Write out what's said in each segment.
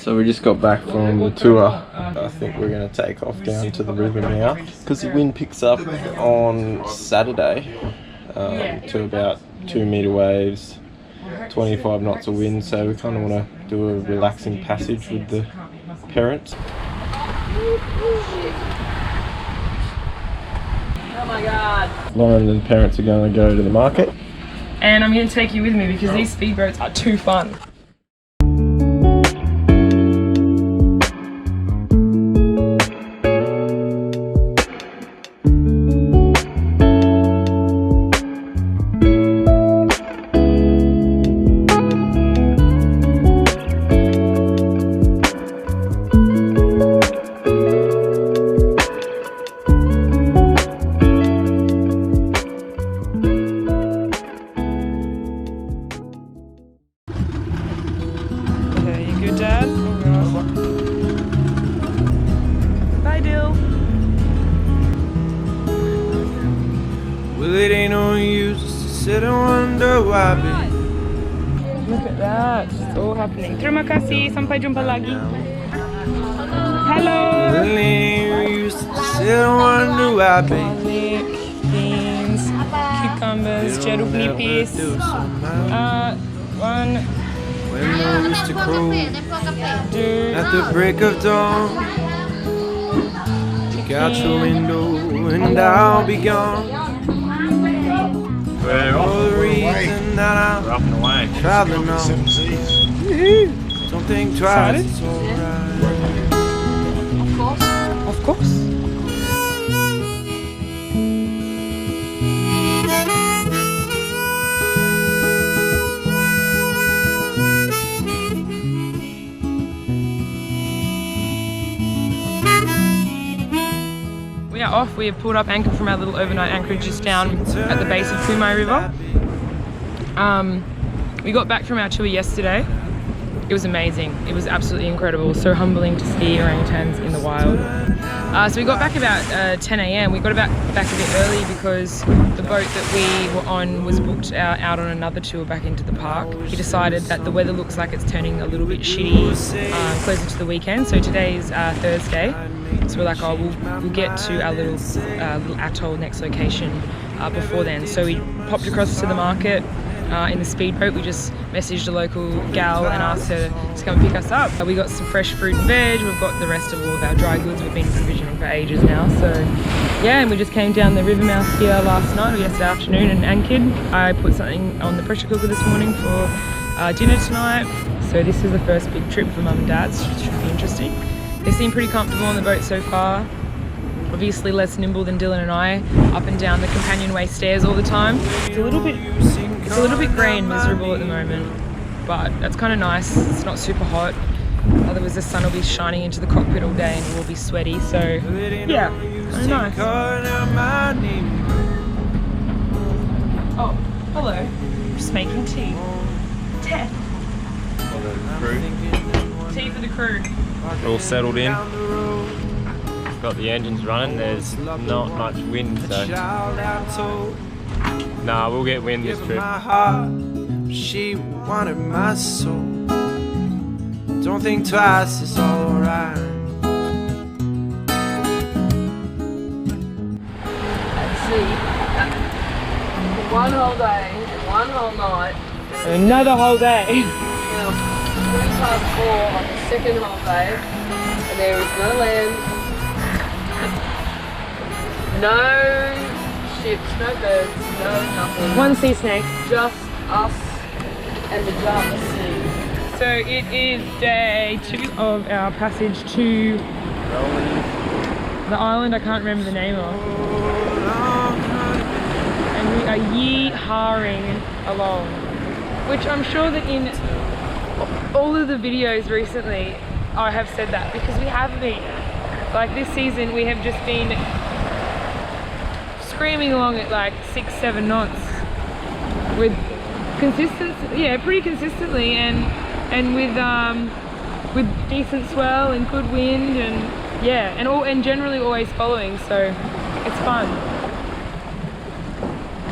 So we just got back from the tour. I think we're going to take off down to the river now because the wind picks up on Saturday to about 2 meter waves, 25 knots of wind, so we kind of want to do a relaxing passage with the parents. Oh my god. Lauren and the parents are going to go to the market. And I'm going to take you with me because these speedboats are too fun. Well, it ain't no use to sit and wonder why, babe. Look at that, it's all happening. Terima kasih, sampai jumpa lagi. Hello. Well, it ain't no use to sit and wonder why, babe. Garlic, beans, cucumbers, jeruk nipis. One. When the rooster crows at the break of dawn, look out your window and I'll be gone. For the reason that I'm traveling on. Don't think twice, it's alright. Of course. We are off. We have pulled up anchor from our little overnight anchorage just down at the base of Kumai River. We got back from our tour yesterday. It was amazing. It was absolutely incredible. So humbling to see orangutans in the wild. So we got back about 10 AM. We got back a bit early because the boat that we were on was booked out on another tour back into the park. He decided that the weather looks like it's turning a little bit shitty closer to the weekend. So today's Thursday. So we're like, oh, we'll get to our little atoll next location before then. So we popped across to the market in the speedboat. We just messaged a local gal and asked her to come and pick us up. We got some fresh fruit and veg. We've got the rest of all of our dry goods we've been provisioning for ages now. So yeah, and we just came down the river mouth here last night or yesterday afternoon and anchored. I put something on the pressure cooker this morning for dinner tonight. So this is the first big trip for Mum and Dad. So it should be interesting. They seem pretty comfortable on the boat so far. Obviously less nimble than Dylan and I, up and down the companionway stairs all the time. It's a little bit grey and miserable at the moment, but that's kind of nice. It's not super hot. Otherwise the sun will be shining into the cockpit all day and we'll be sweaty, so yeah, kind of nice. Oh, hello. Just making tea. Tea. Tea for the crew. We're all settled in. Got the engines running. There's not much wind, so nah, we'll get wind this trip. She wanted my soul. Don't think twice, it's alright. Let's see. One whole day, one whole night, and another whole day. 4:20 on the second whole day, and there is no land, no ships, no birds, no nothing. One sea snake. Just us and the dark sea. So it is day 2 of our passage to the island I can't remember the name of. And we are yee-hawing along, which I'm sure that in all of the videos recently I have said that, because we have been. Like this season we have just been screaming along at like 6-7 knots with consistency, yeah, pretty consistently, and with decent swell and good wind, and yeah, and generally always following, so it's fun.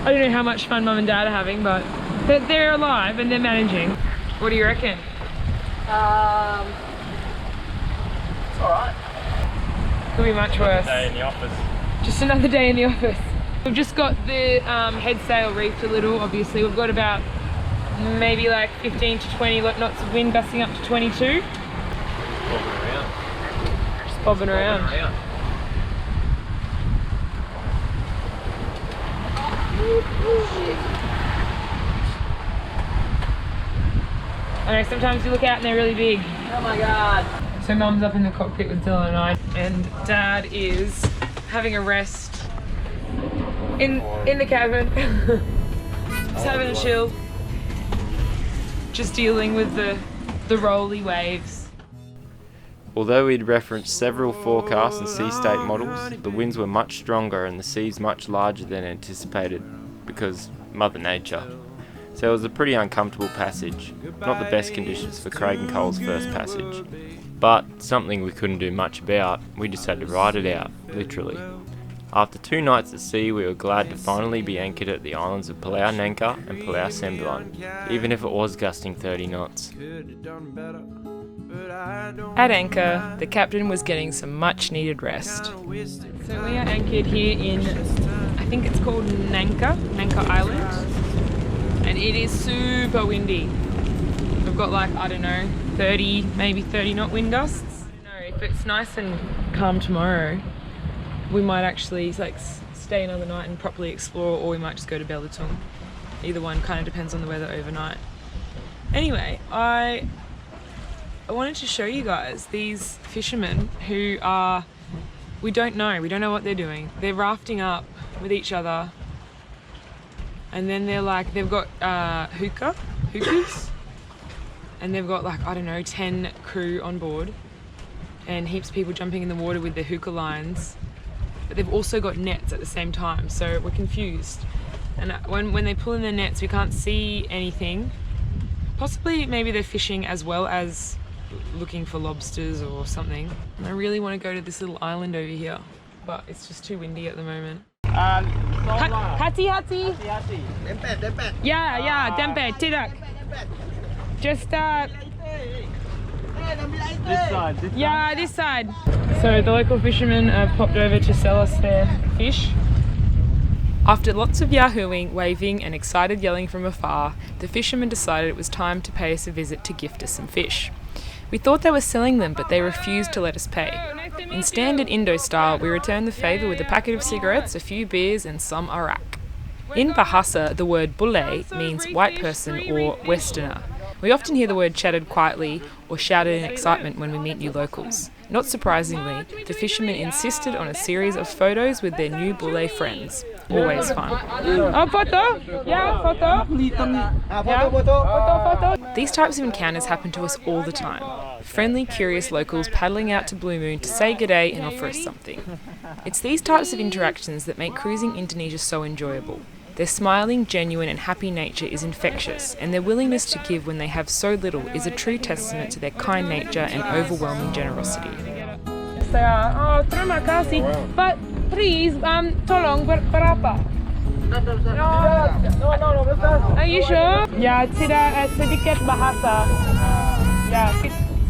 I don't know how much fun Mum and Dad are having, but they're alive and they're managing. What do you reckon? Could be much worse. Day in the office. Just another day in the office. We've just got the head sail reefed a little, obviously. We've got about maybe like 15 to 20 knots of wind gusting up to 22. Bobbing around. Just bobbing around. I know, sometimes you look out and they're really big. Oh my god. So Mum's up in the cockpit with Dylan and I, and Dad is having a rest in the cabin. Just having a chill. Just dealing with the rolly waves. Although we'd referenced several forecasts and sea state models, the winds were much stronger and the seas much larger than anticipated because Mother Nature. So it was a pretty uncomfortable passage, not the best conditions for Craig and Cole's first passage, but something we couldn't do much about. We just had to ride it out, literally. After 2 nights at sea, we were glad to finally be anchored at the islands of Palau Nanka and Palau Sembilan, even if it was gusting 30 knots. At anchor, the captain was getting some much needed rest. So we are anchored here in, I think it's called Nanka Island, and it is super windy. We've got like, I don't know, 30, maybe 30 knot wind gusts. I don't know, if it's nice and calm tomorrow, we might actually like stay another night and properly explore, or we might just go to Belatung. Either one kind of depends on the weather overnight. Anyway, I wanted to show you guys these fishermen who are, we don't know what they're doing. They're rafting up with each other, and then they're like, they've got hookahs, and they've got like, I don't know, 10 crew on board, and heaps of people jumping in the water with their hookah lines. But they've also got nets at the same time, so we're confused. And when they pull in their nets, we can't see anything. Possibly maybe they're fishing as well as looking for lobsters or something. And I really want to go to this little island over here, but it's just too windy at the moment. Hati. Yeah, Dempe, Tidak. Just this side. So the local fishermen have popped over to sell us their fish. After lots of yahooing, waving and excited yelling from afar, the fishermen decided it was time to pay us a visit to gift us some fish. We thought they were selling them, but they refused to let us pay. In standard Indo style, we returned the favour with a packet of cigarettes, a few beers and some arak. In Bahasa, the word bule means white person or westerner. We often hear the word chatted quietly or shouted in excitement when we meet new locals. Not surprisingly, the fishermen insisted on a series of photos with their new bule friends. Always fun. Oh, photo? Yeah, photo. Yeah, photo. These types of encounters happen to us all the time. Friendly, curious locals paddling out to Blue Moon to say g'day and offer us something. It's these types of interactions that make cruising Indonesia so enjoyable. Their smiling, genuine and happy nature is infectious, and their willingness to give when they have so little is a true testament to their kind nature and overwhelming generosity. Yes, they are. Oh, terima kasih. But please, tolong berapa? No. Are you sure? Yeah, tidak sedikit bahasa. Yeah,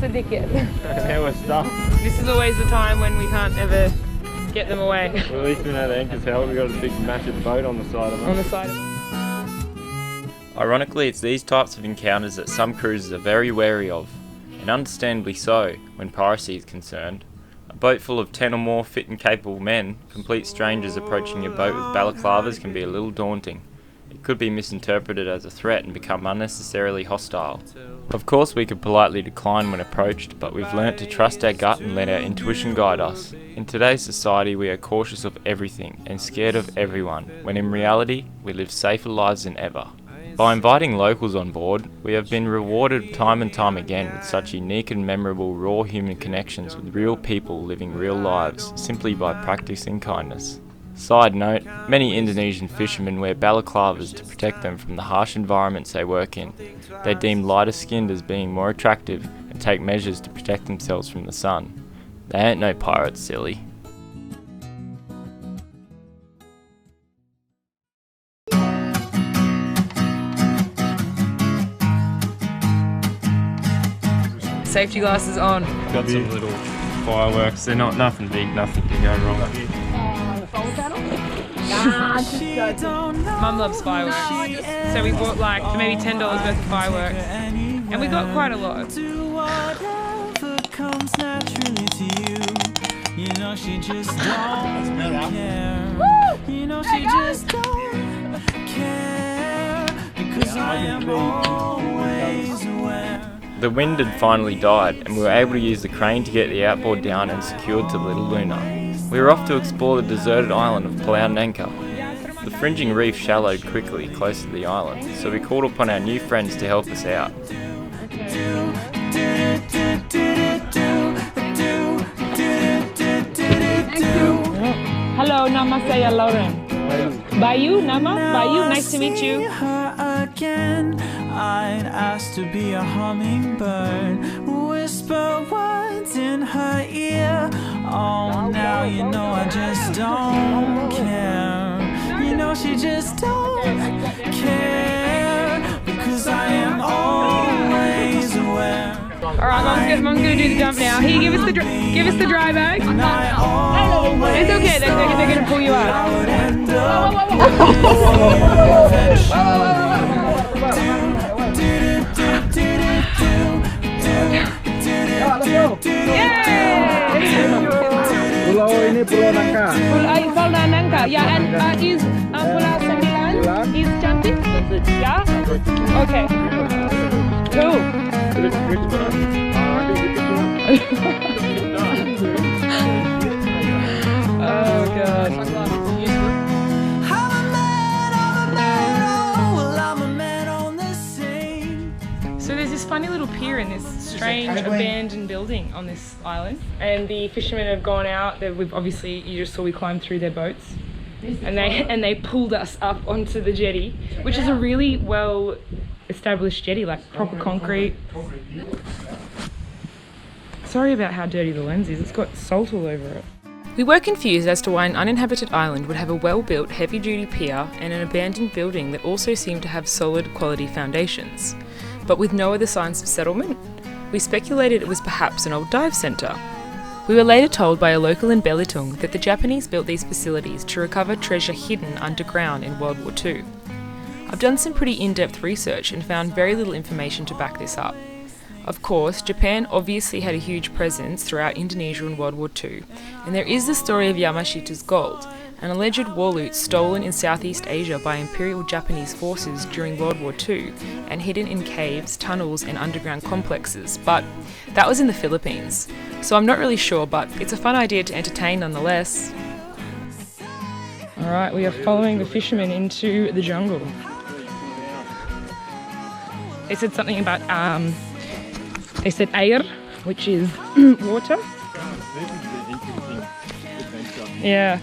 sedikit. Yeah, we're stuck. This is always the time when we can't ever get them away. Well, at least we know the anchor's held. We've got a big massive boat on the side of it. Ironically, it's these types of encounters that some cruisers are very wary of, and understandably so when piracy is concerned. A boat full of 10 or more fit and capable men, complete strangers approaching your boat with balaclavas can be a little daunting. It could be misinterpreted as a threat and become unnecessarily hostile. Of course we could politely decline when approached, but we've learnt to trust our gut and let our intuition guide us. In today's society we are cautious of everything and scared of everyone, when in reality we live safer lives than ever. By inviting locals on board, we have been rewarded time and time again with such unique and memorable raw human connections with real people living real lives, simply by practicing kindness. Side note, many Indonesian fishermen wear balaclavas to protect them from the harsh environments they work in. They deem lighter skinned as being more attractive and take measures to protect themselves from the sun. They ain't no pirates, silly. Safety glasses on. Got some little fireworks. They're not nothing big, nothing can go wrong. Mum loves fireworks, so we bought like maybe $10 worth of fireworks, and we got quite a lot. Comes naturally to you. You know she just don't care. You know she just don't care because I am always aware. The wind had finally died and we were able to use the crane to get the outboard down and secured to Little Luna. We were off to explore the deserted island of Palau Nanka. The fringing reef shallowed quickly close to the island, so we called upon our new friends to help us out. Hello, nama saya Lauren. Bayu, nama? Bayu, nice to meet you. Again, I'd ask to be a hummingbird, whisper words in her ear. Oh, now you know I just don't care. You know she just don't care because I am always aware. Alright, Mum's gonna do the jump now. Here, give us the dry bag. It's okay, they're gonna pull you out. Pulau ini Pulau Nangka. Pulau Nangka, yeah, and is Pulau Sembilan is cantik? Yeah? Okay. Cool. Oh god. So there's this funny little pier in this strange abandoned building on this island, and the fishermen have gone out. We've obviously, you just saw we climbed through their boats, and they pulled us up onto the jetty, which is a really well established jetty, like proper concrete. Sorry about how dirty the lens is, it's got salt all over it. We were confused as to why an uninhabited island would have a well-built heavy-duty pier and an abandoned building that also seemed to have solid quality foundations. But with no other signs of settlement, we speculated it was perhaps an old dive centre. We were later told by a local in Belitung that the Japanese built these facilities to recover treasure hidden underground in World War II. I've done some pretty in-depth research and found very little information to back this up. Of course, Japan obviously had a huge presence throughout Indonesia in World War II, and there is the story of Yamashita's gold, an alleged war loot stolen in Southeast Asia by Imperial Japanese forces during World War II and hidden in caves, tunnels and underground complexes, but that was in the Philippines. So I'm not really sure, but it's a fun idea to entertain nonetheless. Alright, we are following the fishermen into the jungle. They said something about, they said air, which is water. Yeah.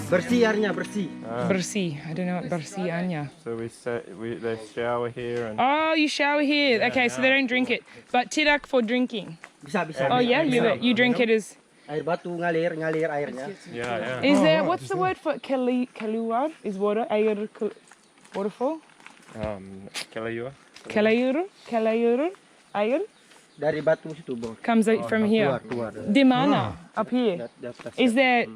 Bersih airnya, bersih. Bersih. I don't know what bersih anya. So they shower here and... Oh, you shower here. Okay, so they don't drink it. But tidak for drinking. Bisa. Oh yeah, you drink it as... Air batu ngalir airnya. Yeah. Is there, what's the word for keluar? Is water, air, waterfall? Kelayur. Kelayur, air? Dari batu situ, Bos. Comes out from here. Keluar. Di mana? Up here. Is there...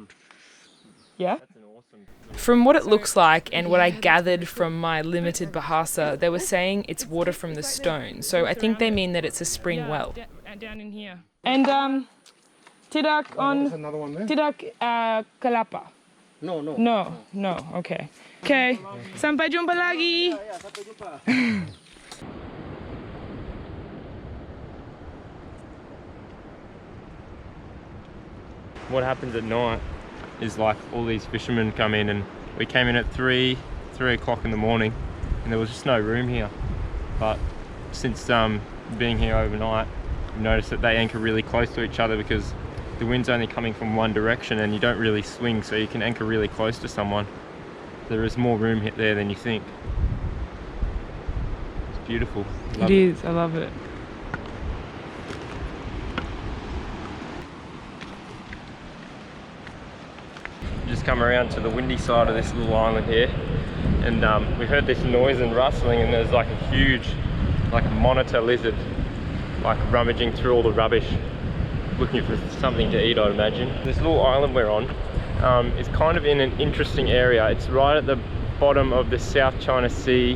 Yeah? Awesome. From what it looks like and what I gathered from my limited Bahasa, they were saying it's water from the stone. So I think they mean that it's a spring well. Down in here. And tidak on... Tidak kelapa. No. Okay. Okay. Sampai jumpa lagi. What happens at night is like all these fishermen come in, and we came in at 3 o'clock in the morning and there was just no room here. But since being here overnight, we've noticed that they anchor really close to each other because the wind's only coming from one direction and you don't really swing, so you can anchor really close to someone. There is more room there than you think. It's beautiful. It is, I love it. Just come around to the windy side of this little island here, and we heard this noise and rustling, and there's like a huge, like a monitor lizard, like rummaging through all the rubbish. looking for something to eat, I'd imagine. This little island we're on is kind of in an interesting area. It's right at the bottom of the South China Sea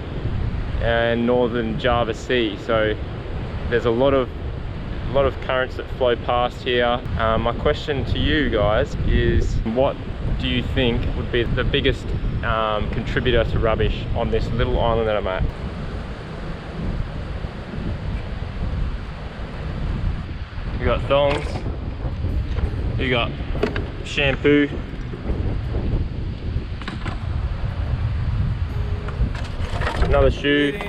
and northern Java Sea, so there's a lot of currents that flow past here. My question to you guys is, what do you think would be the biggest contributor to rubbish on this little island that I'm at? We got thongs, we got shampoo, another shoe,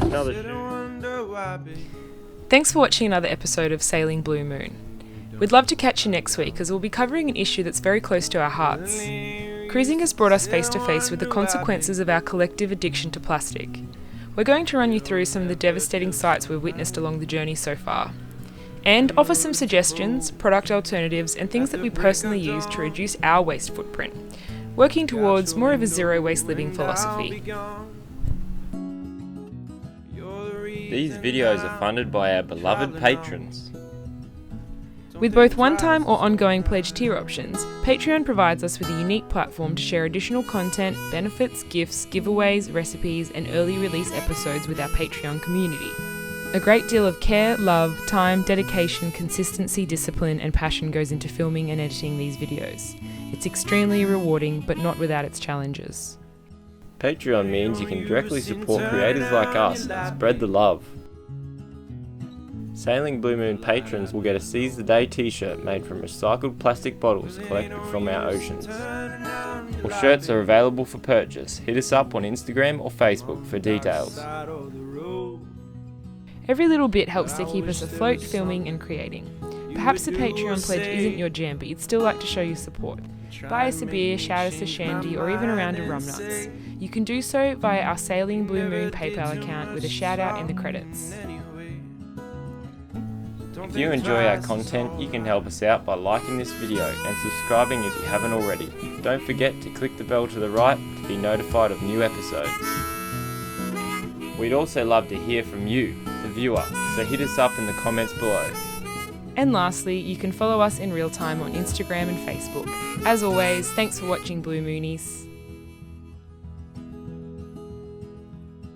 another shoe. Thanks for watching another episode of Sailing Blue Moon. We'd love to catch you next week as we'll be covering an issue that's very close to our hearts. Cruising has brought us face to face with the consequences of our collective addiction to plastic. We're going to run you through some of the devastating sights we've witnessed along the journey so far, and offer some suggestions, product alternatives, and things that we personally use to reduce our waste footprint, working towards more of a zero waste living philosophy. These videos are funded by our beloved patrons. With both one-time or ongoing pledge tier options, Patreon provides us with a unique platform to share additional content, benefits, gifts, giveaways, recipes, and early release episodes with our Patreon community. A great deal of care, love, time, dedication, consistency, discipline, and passion goes into filming and editing these videos. It's extremely rewarding, but not without its challenges. Patreon means you can directly support creators like us and spread the love. Sailing Blue Moon patrons will get a Seize the Day t-shirt made from recycled plastic bottles collected from our oceans. All shirts are available for purchase. Hit us up on Instagram or Facebook for details. Every little bit helps to keep us afloat, filming and creating. Perhaps a Patreon pledge isn't your jam, but you'd still like to show your support. Buy us a beer, shout us a shandy, or even a round of rum nuts. You can do so via our Sailing Blue Moon PayPal account with a shout out in the credits. If you enjoy our content, you can help us out by liking this video and subscribing if you haven't already. Don't forget to click the bell to the right to be notified of new episodes. We'd also love to hear from you, the viewer, so hit us up in the comments below. And lastly, you can follow us in real time on Instagram and Facebook. As always, thanks for watching Blue Moonies.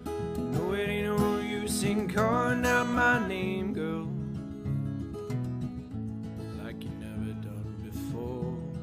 No, it ain't no use in calling out my name, girl.